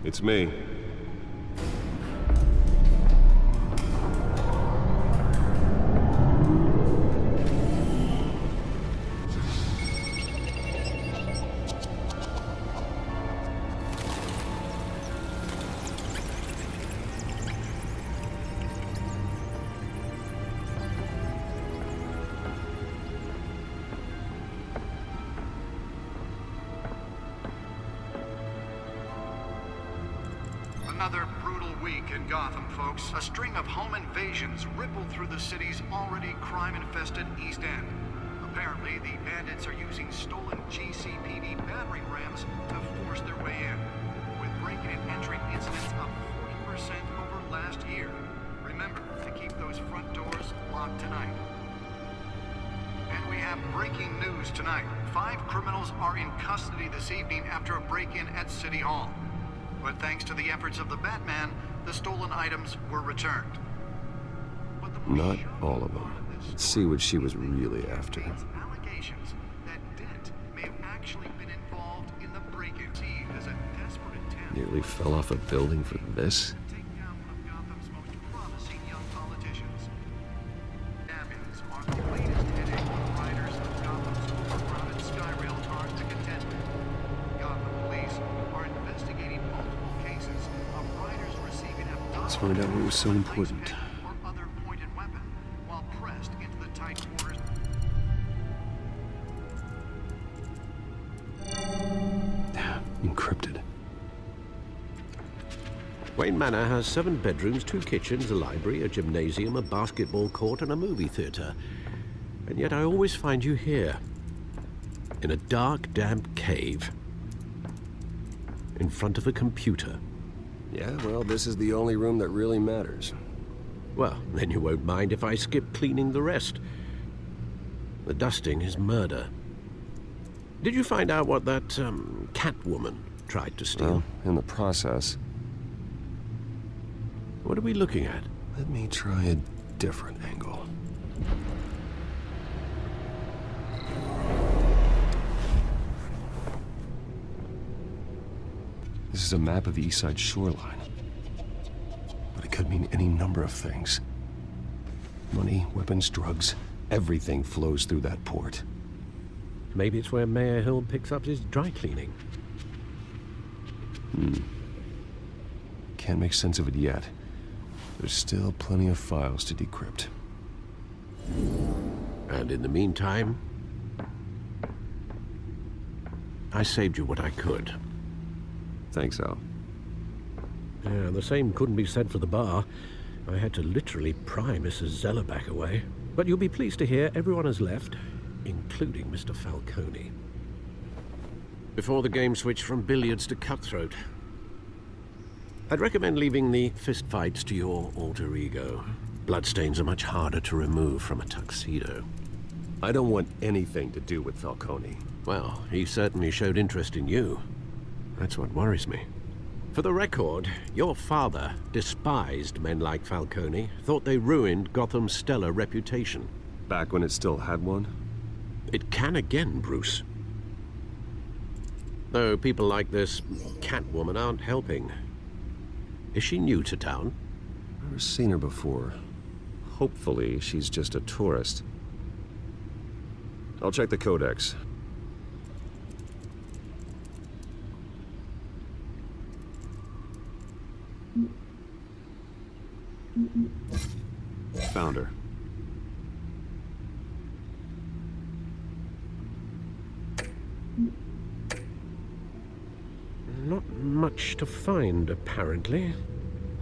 It's me. Another brutal week in Gotham, folks. A string of home invasions rippled through the city's already crime-infested East End. Apparently, the bandits are using stolen GCPD battering rams to force their way in, with breaking and entering incidents up 40% over last year. Remember to keep those front doors locked tonight. And we have breaking news tonight. 5 criminals are in custody this evening after a break-in at City Hall. But thanks to the efforts of the Batman, the stolen items were returned. Not all of them. Let's see what she was really after. Allegations that Dent may have actually been involved in the break-in, perceived as a desperate attempt. Nearly fell off a building for this? Take down one of Gotham's most promising young politicians. Stabbings are the latest headache for riders of Gotham's overcrowded Skyrail cars to contend with. Gotham police are investigating multiple cases of riders receiving Let's find out what was so important. or other pointed weapon while pressed into the tight quarters. Encrypted. Wayne Manor has 7 bedrooms, 2 kitchens, a library, a gymnasium, a basketball court, and a movie theater. And yet I always find you here, in a dark, damp cave, in front of a computer. Yeah, well, this is the only room that really matters. Well, then you won't mind if I skip cleaning the rest. The dusting is murder. Did you find out what that, Catwoman tried to steal? Well, in the process. What are we looking at? Let me try a different angle. This is a map of the East Side shoreline. But it could mean any number of things. Money, weapons, drugs, everything flows through that port. Maybe it's where Mayor Hill picks up his dry cleaning. Can't make sense of it yet. There's still plenty of files to decrypt. And in the meantime, I saved you what I could. Thanks, Al. Yeah, the same couldn't be said for the bar. I had to literally pry Mrs. Zellerback away. But you'll be pleased to hear everyone has left, including Mr. Falcone. Before the game switched from billiards to cutthroat. I'd recommend leaving the fistfights to your alter ego. Bloodstains are much harder to remove from a tuxedo. I don't want anything to do with Falcone. Well, he certainly showed interest in you. That's what worries me. For the record, your father despised men like Falcone, thought they ruined Gotham's stellar reputation. Back when it still had one? It can again, Bruce. Though people like this Catwoman aren't helping. Is she new to town? Never seen her before. Hopefully, she's just a tourist. I'll check the codex. Found her. Not much to find, apparently.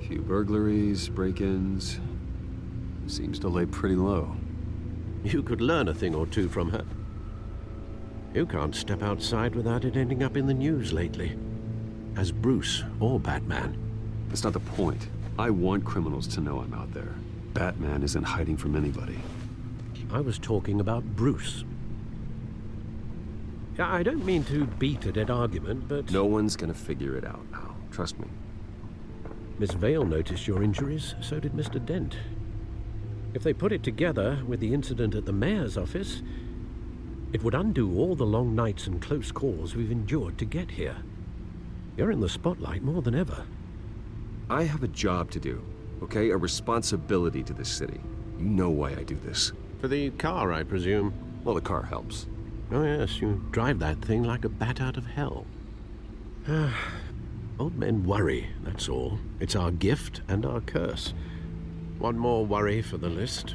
Few burglaries, break-ins. Seems to lay pretty low. You could learn a thing or two from her. You can't step outside without it ending up in the news lately. As Bruce or Batman. That's not the point. I want criminals to know I'm out there. Batman isn't hiding from anybody. I was talking about Bruce. I don't mean to beat a dead argument, but... No one's gonna figure it out now. Trust me. Miss Vale noticed your injuries, so did Mr. Dent. If they put it together with the incident at the mayor's office, it would undo all the long nights and close calls we've endured to get here. You're in the spotlight more than ever. I have a job to do, okay? A responsibility to this city. You know why I do this. For the car, I presume. Well, the car helps. Oh yes, you drive that thing like a bat out of hell. Old men worry, that's all. It's our gift and our curse. One more worry for the list.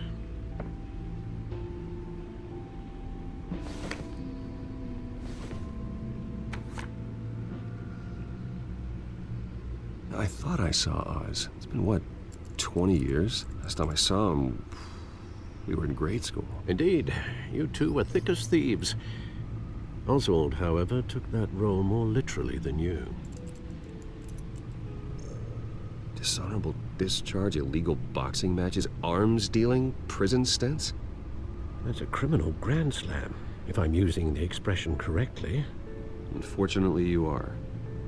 I thought I saw Oz. It's been, what, 20 years? Last time I saw him, we were in grade school. Indeed, you two were thick as thieves. Oswald, however, took that role more literally than you. Dishonorable discharge, illegal boxing matches, arms dealing, prison stints? That's a criminal grand slam, if I'm using the expression correctly. Unfortunately, you are.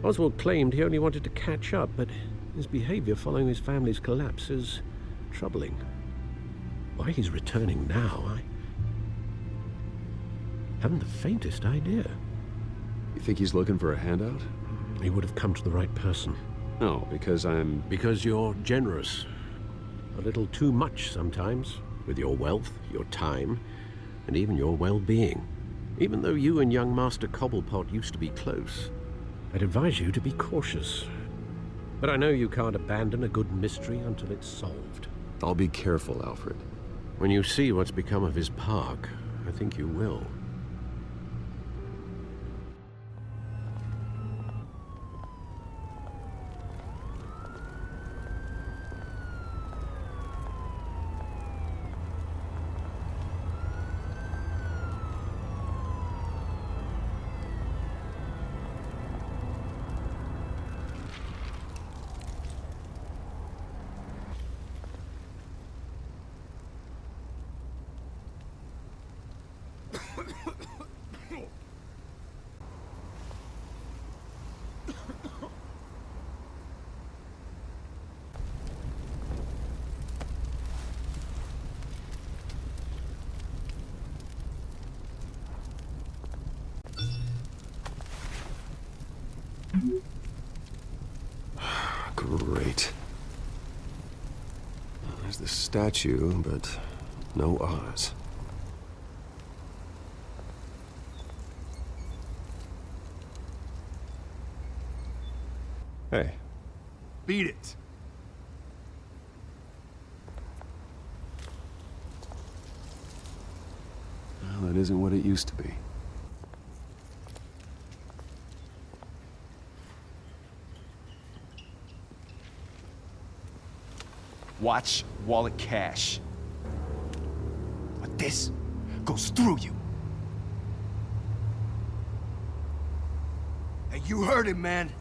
Oswald claimed he only wanted to catch up, but his behavior following his family's collapse is troubling. Why he's returning now, I haven't the faintest idea. You think he's looking for a handout? He would have come to the right person. No, because I'm... Because you're generous. A little too much sometimes, with your wealth, your time, and even your well-being. Even though you and young Master Cobblepot used to be close, I'd advise you to be cautious. But I know you can't abandon a good mystery until it's solved. I'll be careful, Alfred. When you see what's become of his park, I think you will. Great. There's the statue, but no Oz. Hey. Beat it. Well, that isn't what it used to be. Watch wallet cash. But this goes through you. Hey, you heard him, man.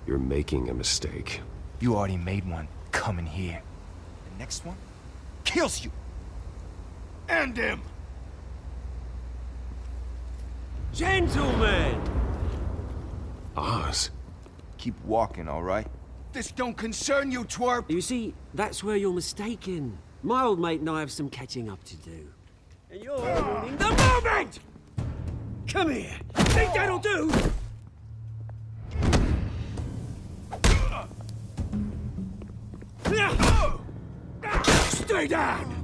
You're making a mistake. You already made one coming here. The next one kills you. End him. Gentlemen! Oz? Keep walking, all right? This don't concern you, twerp. You see, that's where you're mistaken. My old mate and I have some catching up to do. And you're ruining the moment! Come here! Think that'll do? Stay down!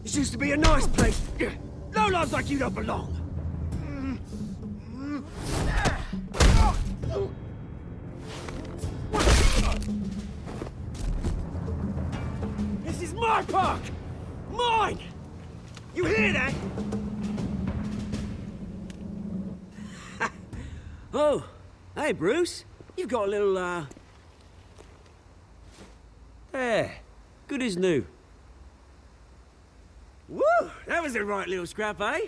This used to be a nice place. Lowlifes like you don't belong. This is my park! Mine! You hear that? Oh, hey, Bruce. You've got a little, There. Good as new. Woo! That was a right little scrap, eh?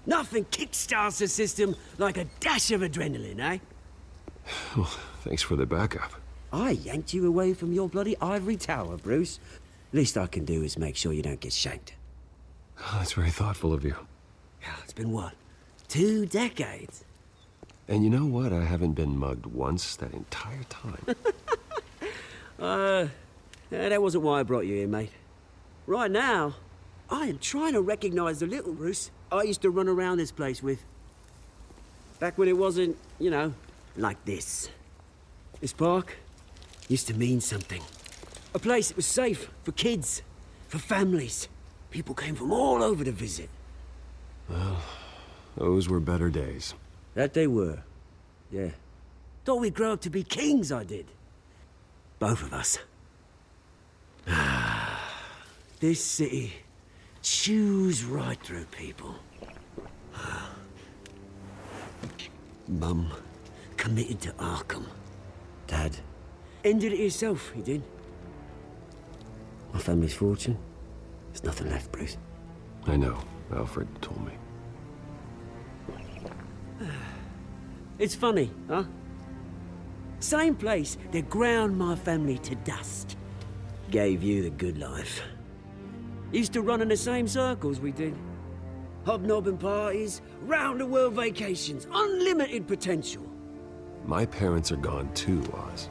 Nothing kickstarts the system like a dash of adrenaline, eh? Well, thanks for the backup. I yanked you away from your bloody ivory tower, Bruce. Least I can do is make sure you don't get shanked. Oh, that's very thoughtful of you. It's been what? 2 decades? And you know what? I haven't been mugged once that entire time. That wasn't why I brought you here, mate. Right now, I am trying to recognize the little Bruce I used to run around this place with. Back when it wasn't, you know, like this. This park used to mean something. A place that was safe for kids, for families. People came from all over to visit. Well, those were better days. That they were. Yeah. Thought we'd grow up to be kings, I did. Both of us. This city chews right through people. Mum committed to Arkham. Dad ended it himself, he did. My family's fortune. There's nothing left, Bruce. I know. Alfred told me. It's funny, huh? Same place that ground my family to dust. Gave you the good life. Used to run in the same circles we did. Hobnobbing parties, round-the-world vacations, unlimited potential. My parents are gone too, Oz.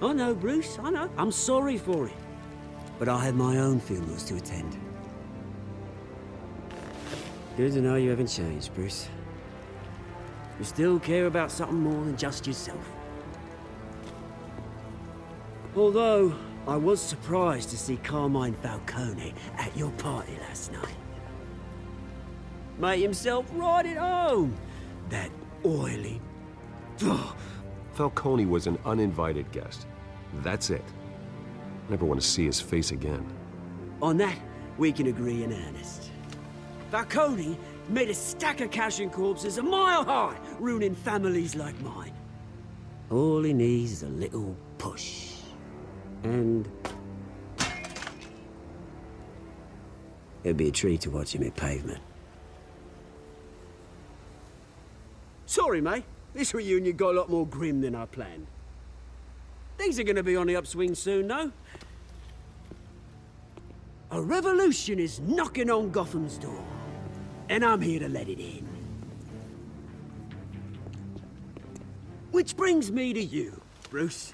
I know, Bruce, I know. I'm sorry for it. But I have my own funerals to attend. Good to know you haven't changed, Bruce. You still care about something more than just yourself. Although, I was surprised to see Carmine Falcone at your party last night. Made himself right at home. That oily... Falcone was an uninvited guest. That's it. Never want to see his face again. On that, we can agree in earnest. Falcone made a stack of cash and corpses a mile high, ruining families like mine. All he needs is a little push. And... it'd be a treat to watch him hit pavement. Sorry, mate. This reunion got a lot more grim than I planned. Things are gonna be on the upswing soon, though. A revolution is knocking on Gotham's door. And I'm here to let it in. Which brings me to you, Bruce.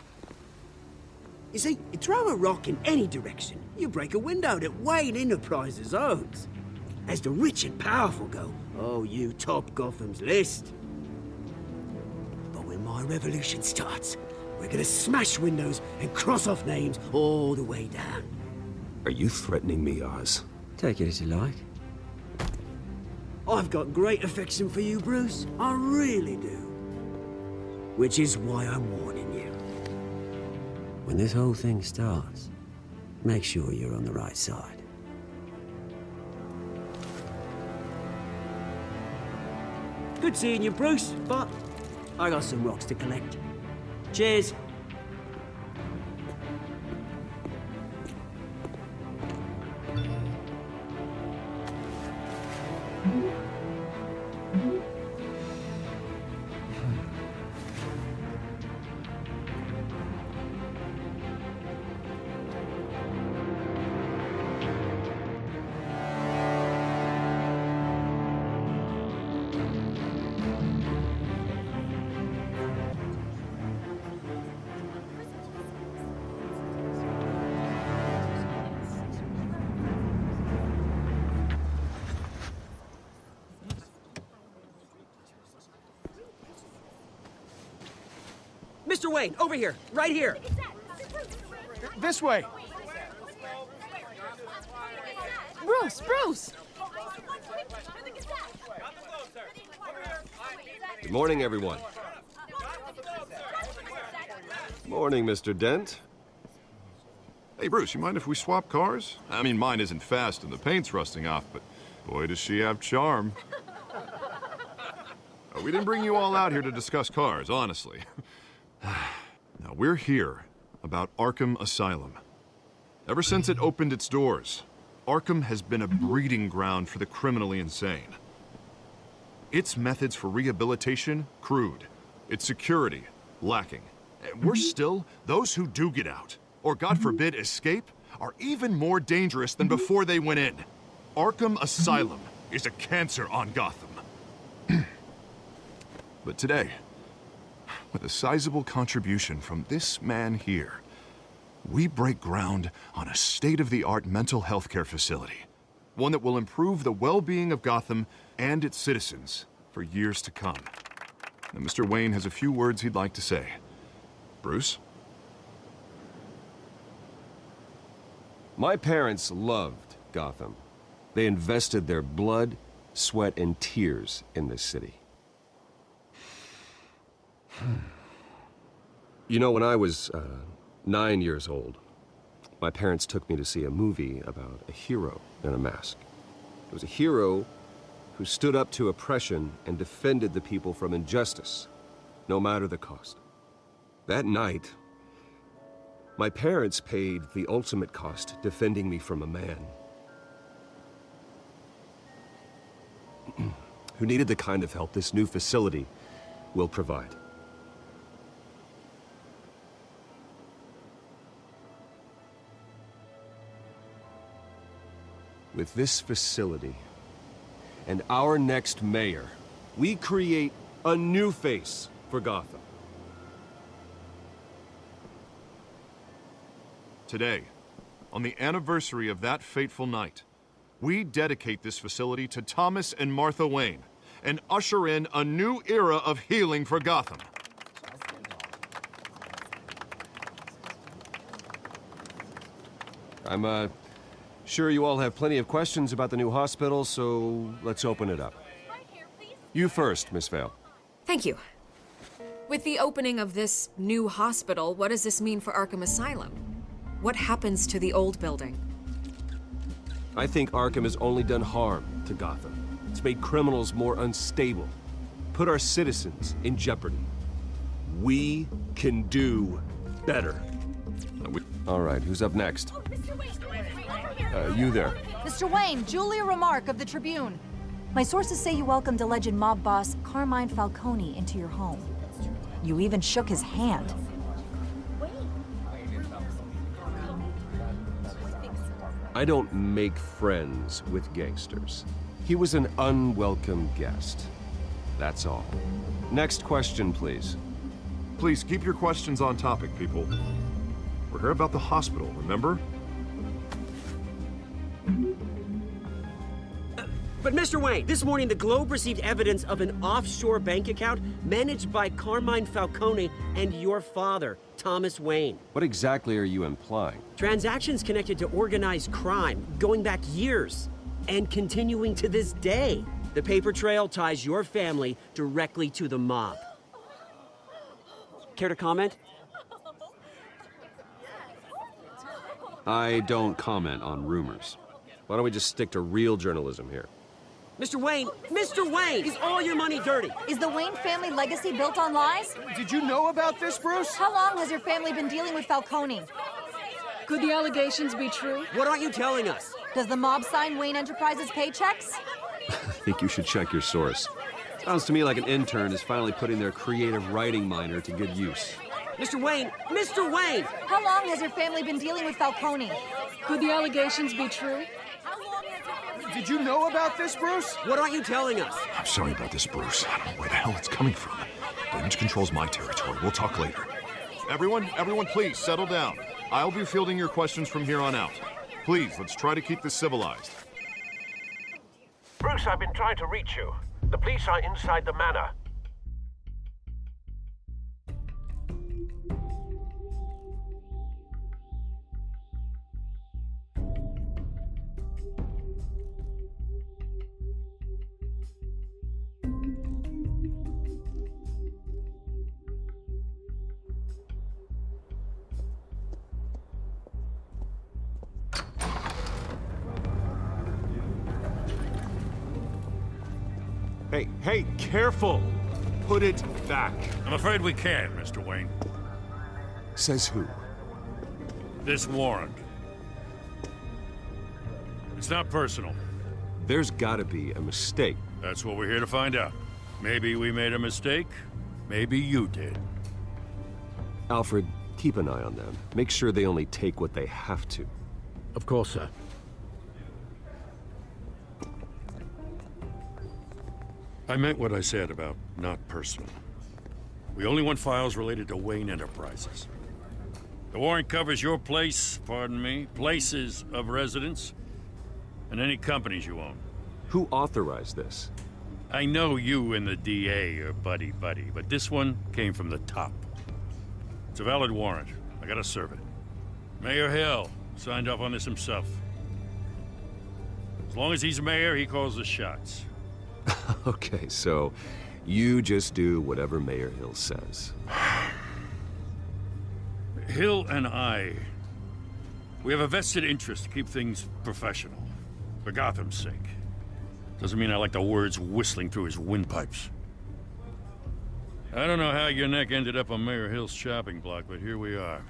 You see, you throw a rock in any direction, you break a window that Wayne Enterprises owns. As the rich and powerful go, oh, you top Gotham's list. But when my revolution starts, we're gonna smash windows and cross off names all the way down. Are you threatening me, Oz? Take it as you like. I've got great affection for you, Bruce. I really do. Which is why I'm warning you. When this whole thing starts, make sure you're on the right side. Good seeing you, Bruce, but I got some rocks to collect. Cheers. Mr. Wayne, over here, right here. This way. Bruce! Good morning, everyone. Morning, Mr. Dent. Hey, Bruce, you mind if we swap cars? I mean, mine isn't fast and the paint's rusting off, but boy, does she have charm. We didn't bring you all out here to discuss cars, honestly. Now, we're here about Arkham Asylum. Ever since it opened its doors, Arkham has been a breeding ground for the criminally insane. Its methods for rehabilitation, crude. Its security, lacking. Worse still, those who do get out, or God forbid escape, are even more dangerous than before they went in. Arkham Asylum is a cancer on Gotham. But today, with a sizable contribution from this man here, we break ground on a state-of-the-art mental health care facility. One that will improve the well-being of Gotham and its citizens for years to come. Now, Mr. Wayne has a few words he'd like to say. Bruce? My parents loved Gotham. They invested their blood, sweat, and tears in this city. You know, when I was 9 years old, my parents took me to see a movie about a hero in a mask. It was a hero who stood up to oppression and defended the people from injustice, no matter the cost. That night, my parents paid the ultimate cost defending me from a man who needed the kind of help this new facility will provide. With this facility and our next mayor, we create a new face for Gotham. Today, on the anniversary of that fateful night, we dedicate this facility to Thomas and Martha Wayne and usher in a new era of healing for Gotham. I'm sure you all have plenty of questions about the new hospital, so let's open it up. You first, Miss Vale. Thank you. With the opening of this new hospital, what does this mean for Arkham Asylum? What happens to the old building? I think Arkham has only done harm to Gotham. It's made criminals more unstable, put our citizens in jeopardy. We can do better. All right, who's up next? You there. Mr. Wayne, Julia Remark of the Tribune. My sources say you welcomed alleged mob boss Carmine Falcone into your home. You even shook his hand. I don't make friends with gangsters. He was an unwelcome guest. That's all. Next question, please. Please keep your questions on topic, people. We're here about the hospital, remember? But Mr. Wayne, this morning the Globe received evidence of an offshore bank account managed by Carmine Falcone and your father, Thomas Wayne. What exactly are you implying? Transactions connected to organized crime, going back years, and continuing to this day. The paper trail ties your family directly to the mob. Care to comment? I don't comment on rumors. Why don't we just stick to real journalism here? Mr. Wayne, is all your money dirty? Is the Wayne family legacy built on lies? Did you know about this, Bruce? How long has your family been dealing with Falcone? Could the allegations be true? What aren't you telling us? Does the mob sign Wayne Enterprises paychecks? I think you should check your source. Sounds to me like an intern is finally putting their creative writing minor to good use. Mr. Wayne! How long has your family been dealing with Falcone? Could the allegations be true? Did you know about this, Bruce? What aren't you telling us? I'm sorry about this, Bruce. I don't know where the hell it's coming from. Damage control's my territory. We'll talk later. Everyone, please, settle down. I'll be fielding your questions from here on out. Please, let's try to keep this civilized. Bruce, I've been trying to reach you. The police are inside the manor. Hey, careful! Put it back. I'm afraid we can't, Mr. Wayne. Says who? This warrant. It's not personal. There's gotta be a mistake. That's what we're here to find out. Maybe we made a mistake. Maybe you did. Alfred, keep an eye on them. Make sure they only take what they have to. Of course, sir. I meant what I said about not personal. We only want files related to Wayne Enterprises. The warrant covers your place, pardon me, places of residence, and any companies you own. Who authorized this? I know you and the DA are buddy-buddy, but this one came from the top. It's a valid warrant. I gotta serve it. Mayor Hill signed off on this himself. As long as he's mayor, he calls the shots. Okay, so you just do whatever Mayor Hill says. Hill and we have a vested interest to keep things professional. For Gotham's sake. Doesn't mean I like the words whistling through his windpipes. I don't know how your neck ended up on Mayor Hill's chopping block, but here we are.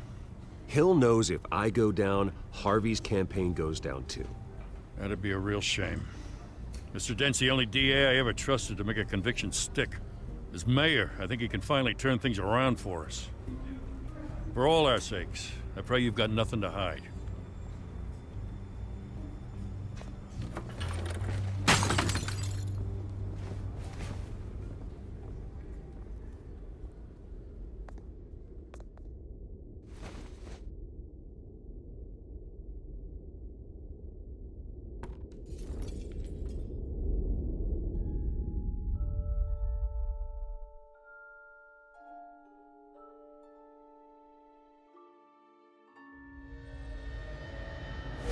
Hill knows if I go down, Harvey's campaign goes down too. That'd be a real shame. Mr. Dent's the only DA I ever trusted to make a conviction stick. As mayor, I think he can finally turn things around for us. For all our sakes, I pray you've got nothing to hide.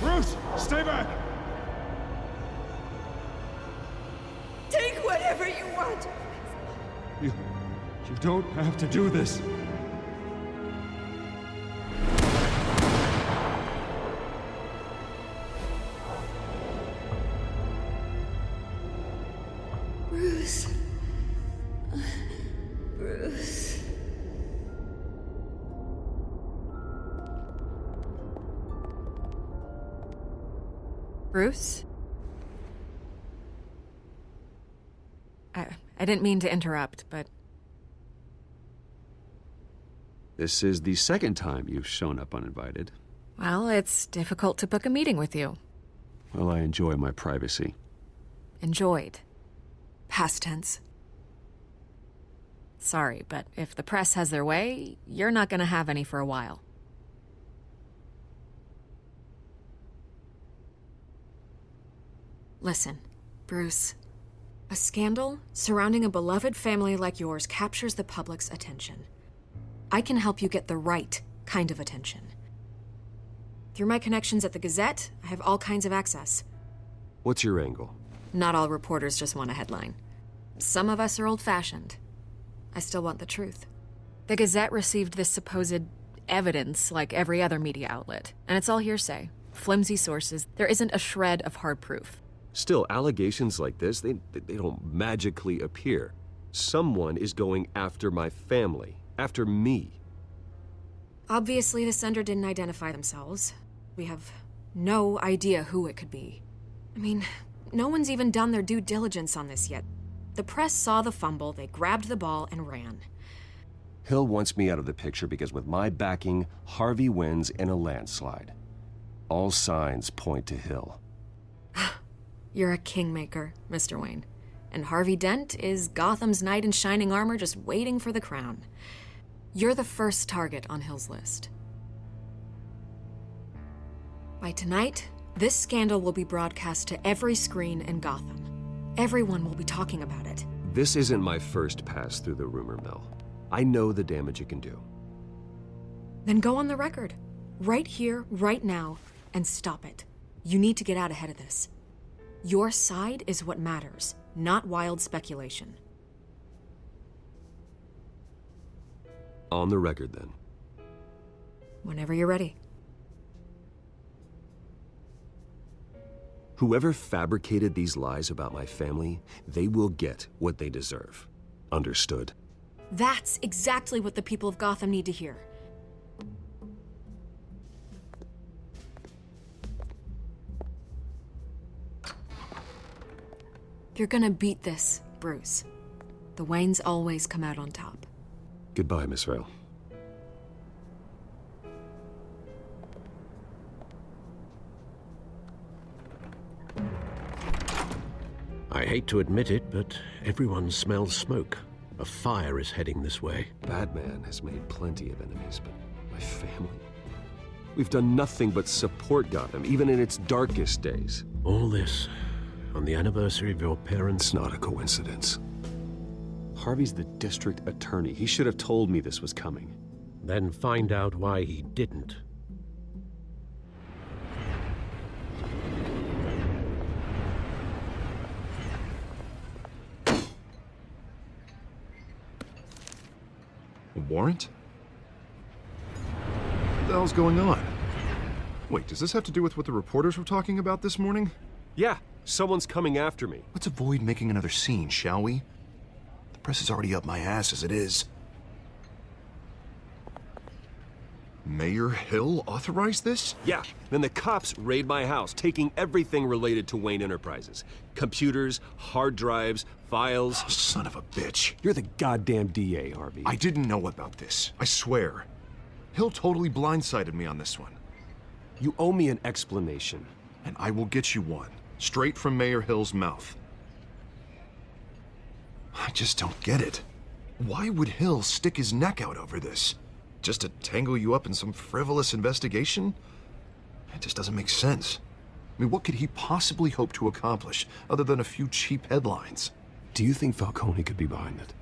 Bruce, stay back! Take whatever you want! You don't have to do this. Bruce. Bruce. Bruce? I didn't mean to interrupt, but... This is the second time you've shown up uninvited. Well, it's difficult to book a meeting with you. Well, I enjoy my privacy. Enjoyed. Past tense. Sorry, but if the press has their way, you're not gonna have any for a while. Listen, Bruce. A scandal surrounding a beloved family like yours captures the public's attention. I can help you get the right kind of attention. Through my connections at the Gazette, I have all kinds of access. What's your angle? Not all reporters just want a headline. Some of us are old-fashioned. I still want the truth. The Gazette received this supposed evidence like every other media outlet, and it's all hearsay. Flimsy sources. There isn't a shred of hard proof. Still, allegations like this, they don't magically appear. Someone is going after my family, after me. Obviously, the sender didn't identify themselves. We have no idea who it could be. I mean, no one's even done their due diligence on this yet. The press saw the fumble, they grabbed the ball and ran. Hill wants me out of the picture because with my backing, Harvey wins in a landslide. All signs point to Hill. You're a kingmaker, Mr. Wayne. And Harvey Dent is Gotham's knight in shining armor just waiting for the crown. You're the first target on Hill's list. By tonight, this scandal will be broadcast to every screen in Gotham. Everyone will be talking about it. This isn't my first pass through the rumor mill. I know the damage it can do. Then go on the record. Right here, right now, and stop it. You need to get out ahead of this. Your side is what matters, not wild speculation. On the record, then. Whenever you're ready. Whoever fabricated these lies about my family, they will get what they deserve. Understood? That's exactly what the people of Gotham need to hear. You're gonna beat this, Bruce. The Waynes always come out on top. Goodbye, Miss Vale. I hate to admit it, but everyone smells smoke. A fire is heading this way. Batman has made plenty of enemies, but my family? We've done nothing but support Gotham, even in its darkest days. All this on the anniversary of your parents'... It's not a coincidence. Harvey's the district attorney. He should have told me this was coming. Then find out why he didn't. A warrant? What the hell's going on? Wait, does this have to do with what the reporters were talking about this morning? Yeah, someone's coming after me. Let's avoid making another scene, shall we? The press is already up my ass as it is. Mayor Hill authorized this? Yeah, then the cops raid my house, taking everything related to Wayne Enterprises. Computers, hard drives, files. Oh, son of a bitch. You're the goddamn DA, Harvey. I didn't know about this. I swear. Hill totally blindsided me on this one. You owe me an explanation. And I will get you one. Straight from Mayor Hill's mouth. I just don't get it. Why would Hill stick his neck out over this? Just to tangle you up in some frivolous investigation? It just doesn't make sense. I mean, what could he possibly hope to accomplish other than a few cheap headlines? Do you think Falcone could be behind it?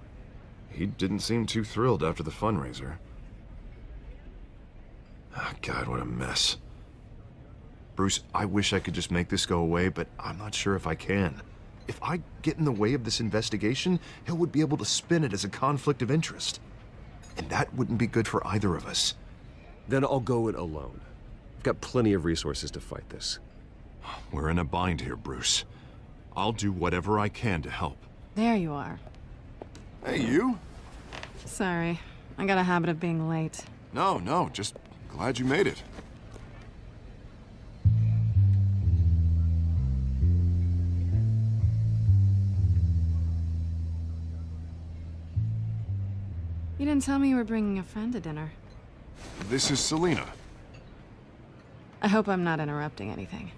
He didn't seem too thrilled after the fundraiser. Oh, God, what a mess. Bruce, I wish I could just make this go away, but I'm not sure if I can. If I get in the way of this investigation, Hill would be able to spin it as a conflict of interest. And that wouldn't be good for either of us. Then I'll go it alone. I've got plenty of resources to fight this. We're in a bind here, Bruce. I'll do whatever I can to help. There you are. Hey, you? Sorry. I got a habit of being late. No, just glad you made it. You didn't tell me you were bringing a friend to dinner. This is Selina. I hope I'm not interrupting anything.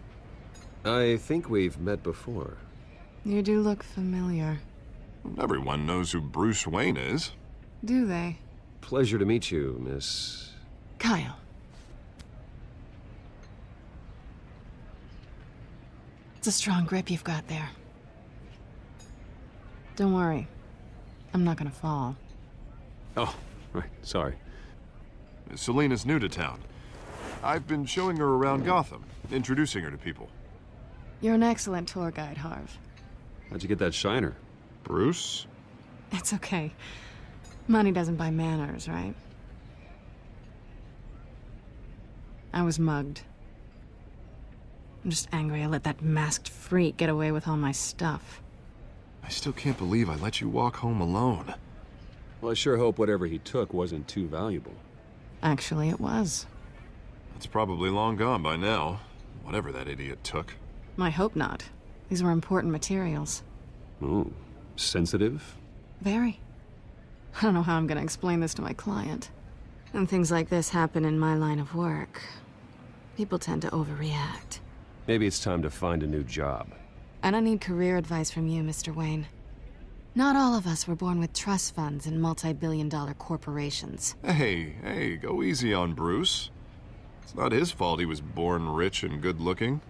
I think we've met before. You do look familiar. Everyone knows who Bruce Wayne is. Do they? Pleasure to meet you, Miss... Kyle. It's a strong grip you've got there. Don't worry. I'm not gonna fall. Oh, right, sorry. Selina's new to town. I've been showing her around Gotham, introducing her to people. You're an excellent tour guide, Harv. How'd you get that shiner? Bruce? It's okay. Money doesn't buy manners, right? I was mugged. I'm just angry I let that masked freak get away with all my stuff. I still can't believe I let you walk home alone. Well, I sure hope whatever he took wasn't too valuable. Actually, it was. It's probably long gone by now, whatever that idiot took. I hope not. These were important materials. Ooh, sensitive? Very. I don't know how I'm gonna explain this to my client. When things like this happen in my line of work, people tend to overreact. Maybe it's time to find a new job. I don't need career advice from you, Mr. Wayne. Not all of us were born with trust funds and multi-billion-dollar corporations. Hey, go easy on Bruce. It's not his fault he was born rich and good-looking.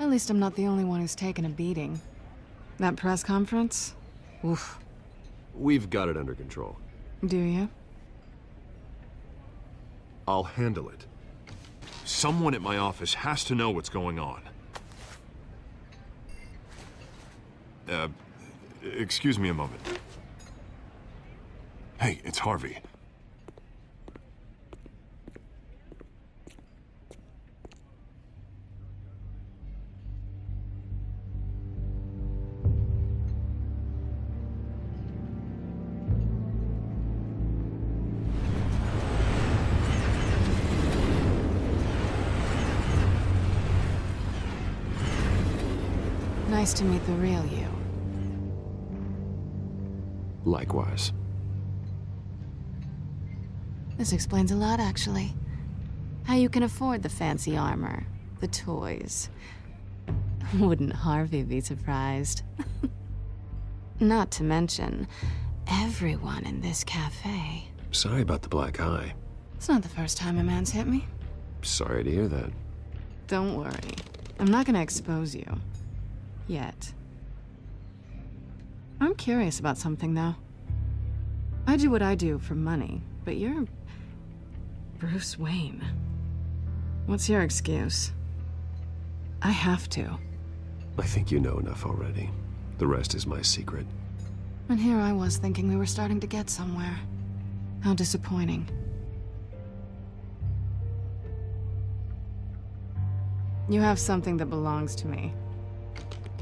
At least I'm not the only one who's taken a beating. That press conference? Oof. We've got it under control. Do you? I'll handle it. Someone at my office has to know what's going on. Excuse me a moment. Hey, it's Harvey. Nice to meet the real you. Likewise. This explains a lot, actually. How you can afford the fancy armor, the toys. Wouldn't Harvey be surprised? Not to mention, everyone in this cafe. Sorry about the black eye. It's not the first time a man's hit me. Sorry to hear that. Don't worry. I'm not gonna expose you. Yet. I'm curious about something, though. I do what I do for money, but you're... Bruce Wayne. What's your excuse? I have to. I think you know enough already. The rest is my secret. And here I was thinking we were starting to get somewhere. How disappointing. You have something that belongs to me.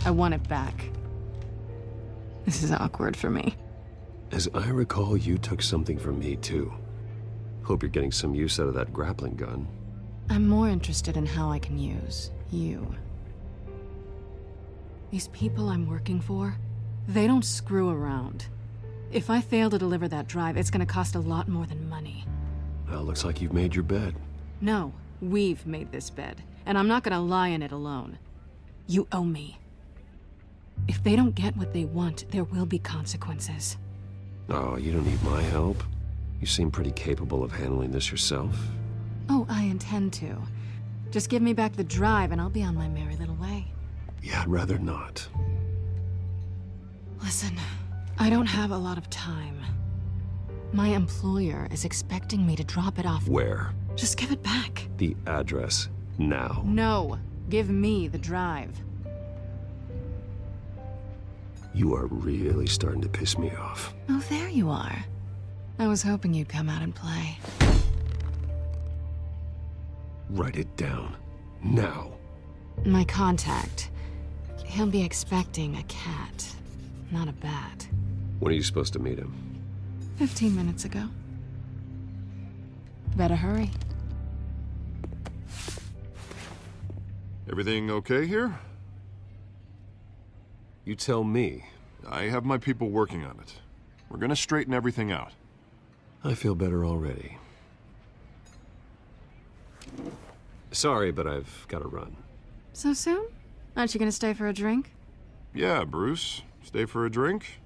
I want it back. This is awkward for me. As I recall, you took something from me, too. Hope you're getting some use out of that grappling gun. I'm more interested in how I can use you. These people I'm working for, they don't screw around. If I fail to deliver that drive, it's gonna cost a lot more than money. Well, looks like you've made your bed. No, we've made this bed, and I'm not gonna lie in it alone. You owe me. If they don't get what they want, there will be consequences. Oh, you don't need my help. You seem pretty capable of handling this yourself. Oh, I intend to. Just give me back the drive and I'll be on my merry little way. Yeah, I'd rather not. Listen, I don't have a lot of time. My employer is expecting me to drop it off. Where? Just give it back. The address, now. No, give me the drive. You are really starting to piss me off. Oh, there you are. I was hoping you'd come out and play. Write it down. Now. My contact. He'll be expecting a cat, not a bat. When are you supposed to meet him? 15 minutes ago. Better hurry. Everything okay here? You tell me. I have my people working on it. We're gonna straighten everything out. I feel better already. Sorry, but I've got to run. So soon? Aren't you gonna stay for a drink? Yeah, Bruce. Stay for a drink?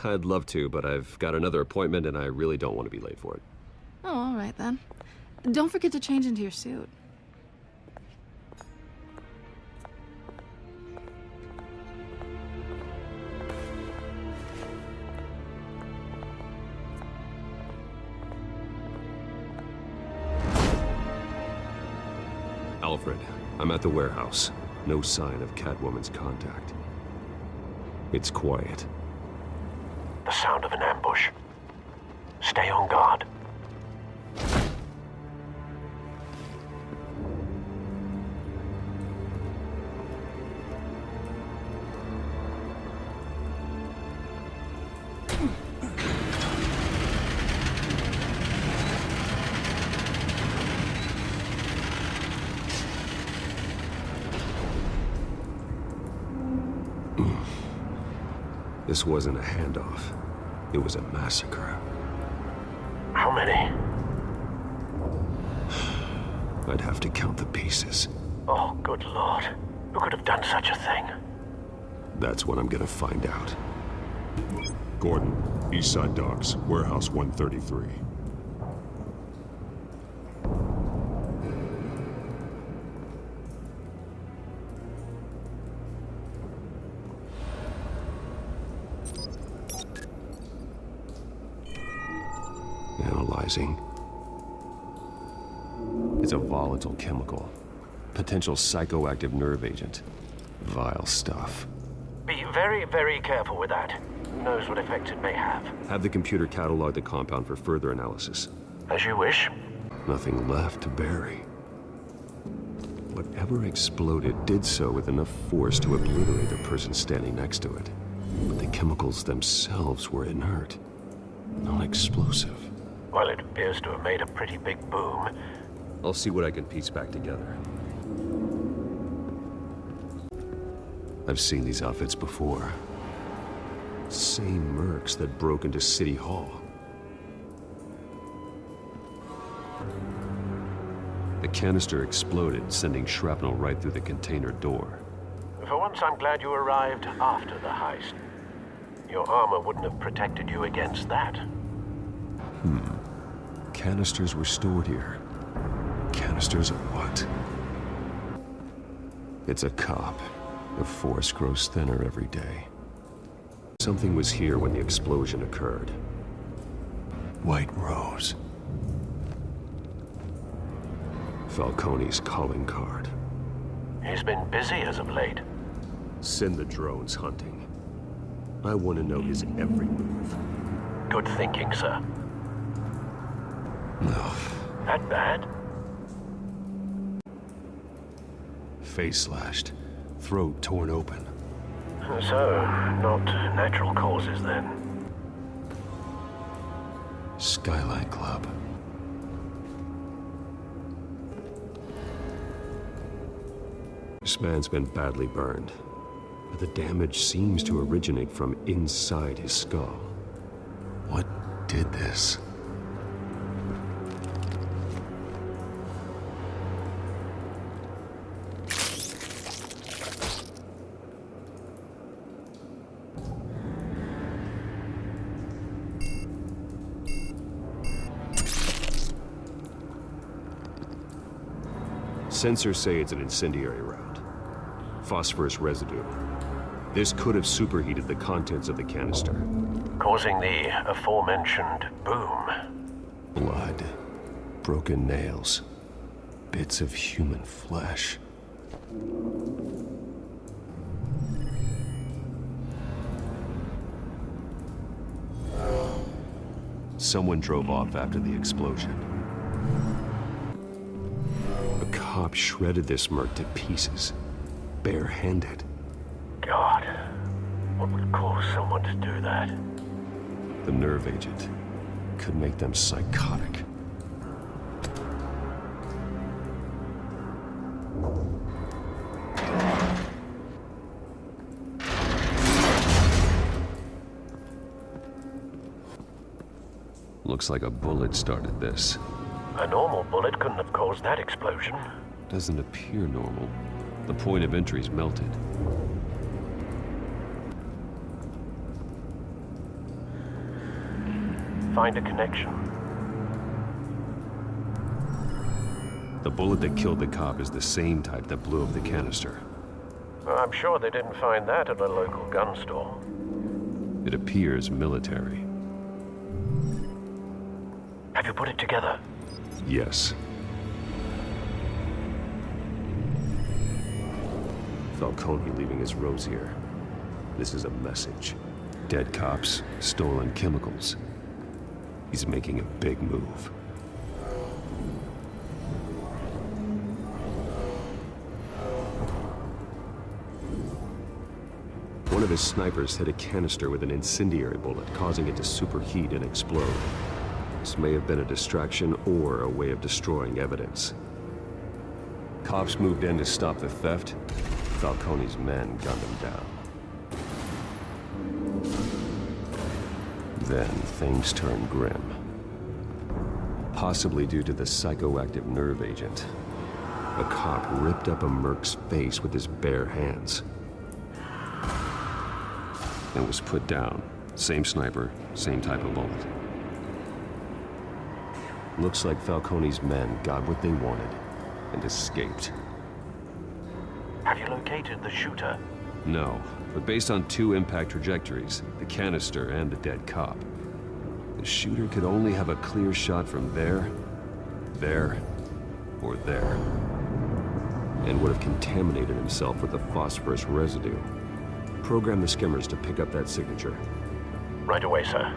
I'd love to, but I've got another appointment and I really don't want to be late for it. Oh, all right then. Don't forget to change into your suit. Alfred, I'm at the warehouse. No sign of Catwoman's contact. It's quiet. The sound of an ambush. Stay on guard. This wasn't a handoff. It was a massacre. How many? I'd have to count the pieces. Oh, good Lord. Who could have done such a thing? That's what I'm gonna find out. Gordon, Eastside Docks, Warehouse 133. Analyzing. It's a volatile chemical. Potential psychoactive nerve agent. Vile stuff. Be very, very careful with that. Who knows what effect it may have. Have the computer catalog the compound for further analysis. As you wish. Nothing left to bury. Whatever exploded did so with enough force to obliterate the person standing next to it. But the chemicals themselves were inert. Non-explosive. Well, it appears to have made a pretty big boom. I'll see what I can piece back together. I've seen these outfits before. Same mercs that broke into City Hall. The canister exploded, sending shrapnel right through the container door. For once, I'm glad you arrived after the heist. Your armor wouldn't have protected you against that. Canisters were stored here. Can canisters or what? It's a cop. The force grows thinner every day. Something was here when the explosion occurred. White Rose. Falcone's calling card. He's been busy as of late. Send the drones hunting. I want to know his every move. Good thinking, sir. No. That bad? Face slashed. Throat torn open. So, not natural causes then. Skyline Club. This man's been badly burned, but the damage seems to originate from inside his skull. What did this? Sensors say it's an incendiary round. Phosphorus residue. This could have superheated the contents of the canister. Causing the aforementioned boom. Blood. Broken nails. Bits of human flesh. Someone drove off after the explosion. A cop shredded this merc to pieces, barehanded. God, what would cause someone to do that? The nerve agent could make them psychotic. Looks like a bullet started this. A normal bullet couldn't have caused that explosion. Doesn't appear normal. The point of entry's melted. Find a connection. The bullet that killed the cop is the same type that blew up the canister. I'm sure they didn't find that at a local gun store. It appears military. Have you put it together? Yes. Falcone leaving his rose here. This is a message. Dead cops, stolen chemicals. He's making a big move. One of his snipers hit a canister with an incendiary bullet, causing it to superheat and explode. This may have been a distraction or a way of destroying evidence. Cops moved in to stop the theft. Falcone's men gunned him down. Then things turned grim. Possibly due to the psychoactive nerve agent. A cop ripped up a merc's face with his bare hands. And was put down. Same sniper, same type of bullet. Looks like Falcone's men got what they wanted and escaped. Have you located the shooter? No, but based on two impact trajectories, the canister and the dead cop, the shooter could only have a clear shot from there, or there, and would have contaminated himself with the phosphorus residue. Program the skimmers to pick up that signature. Right away, sir.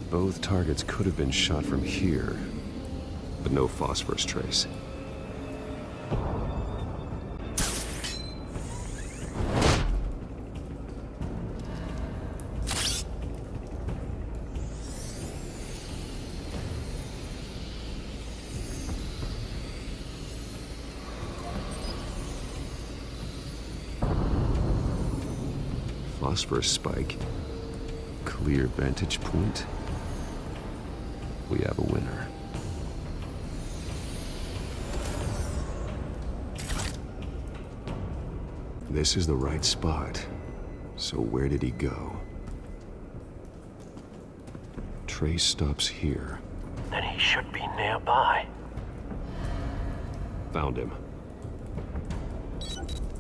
Both targets could have been shot from here, but no phosphorus trace. Phosphorus spike. Clear vantage point. We have a winner. This is the right spot. So where did he go? Trace stops here. Then he should be nearby. Found him.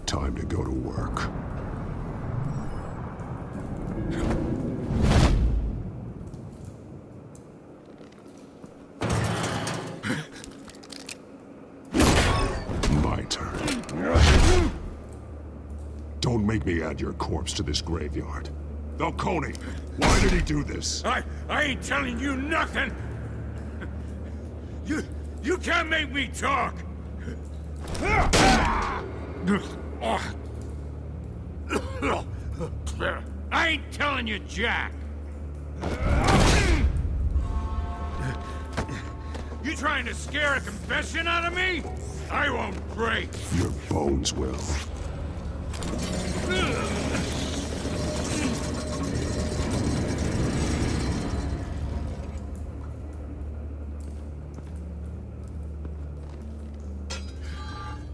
Time to go to work. My turn. Don't make me add your corpse to this graveyard. Falcone, why did he do this? I ain't telling you nothing! You can't make me talk! I ain't telling you jack! You trying to scare a confession out of me? I won't break! Your bones will.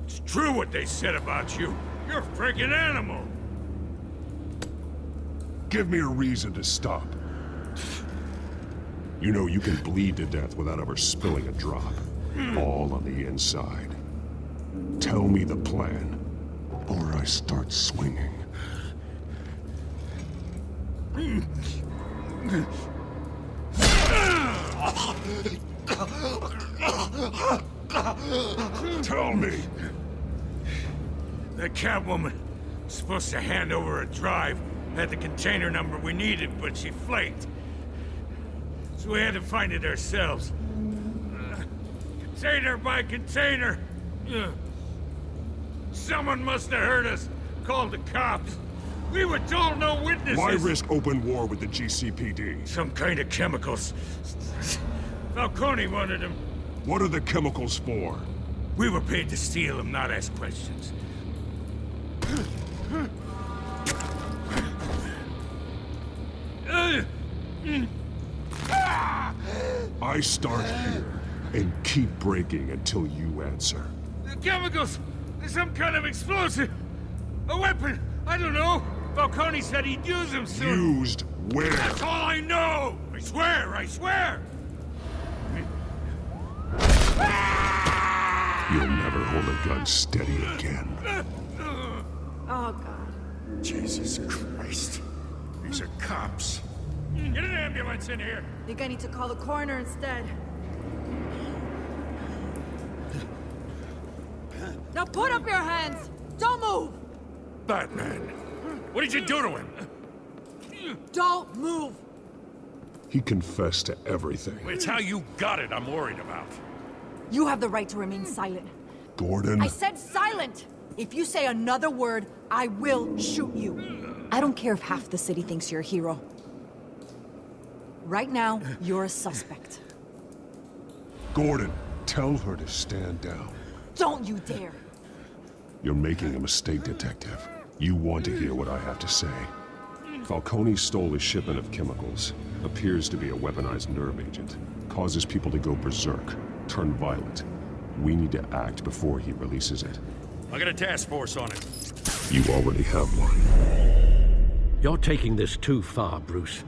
It's true what they said about you. You're a freaking animal! Give me a reason to stop. You know you can bleed to death without ever spilling a drop. All on the inside. Tell me the plan, or I start swinging. Tell me! The Catwoman was supposed to hand over a drive, had the container number we needed, but she flaked. So we had to find it ourselves. Container by container. Someone must have heard us, called the cops. We were told no witnesses. Why risk open war with the GCPD? Some kind of chemicals. Falcone wanted them. What are the chemicals for? We were paid to steal them, not ask questions. I start here and keep breaking until you answer. The chemicals! There's some kind of explosive! A weapon! I don't know! Falcone said he'd use them soon! Used where? That's all I know! I swear! I swear! You'll never hold a gun steady again. Oh, God. Jesus Christ. These are cops. Get an ambulance in here! Think I need to call the coroner instead. Now put up your hands! Don't move! Batman, what did you do to him? Don't move! He confessed to everything. It's how you got it I'm worried about. You have the right to remain silent. Gordon? I said silent! If you say another word, I will shoot you. I don't care if half the city thinks you're a hero. Right now, you're a suspect. Gordon, tell her to stand down. Don't you dare! You're making a mistake, Detective. You want to hear what I have to say. Falcone stole a shipment of chemicals. Appears to be a weaponized nerve agent. Causes people to go berserk, turn violent. We need to act before he releases it. I got a task force on it. You already have one. You're taking this too far, Bruce.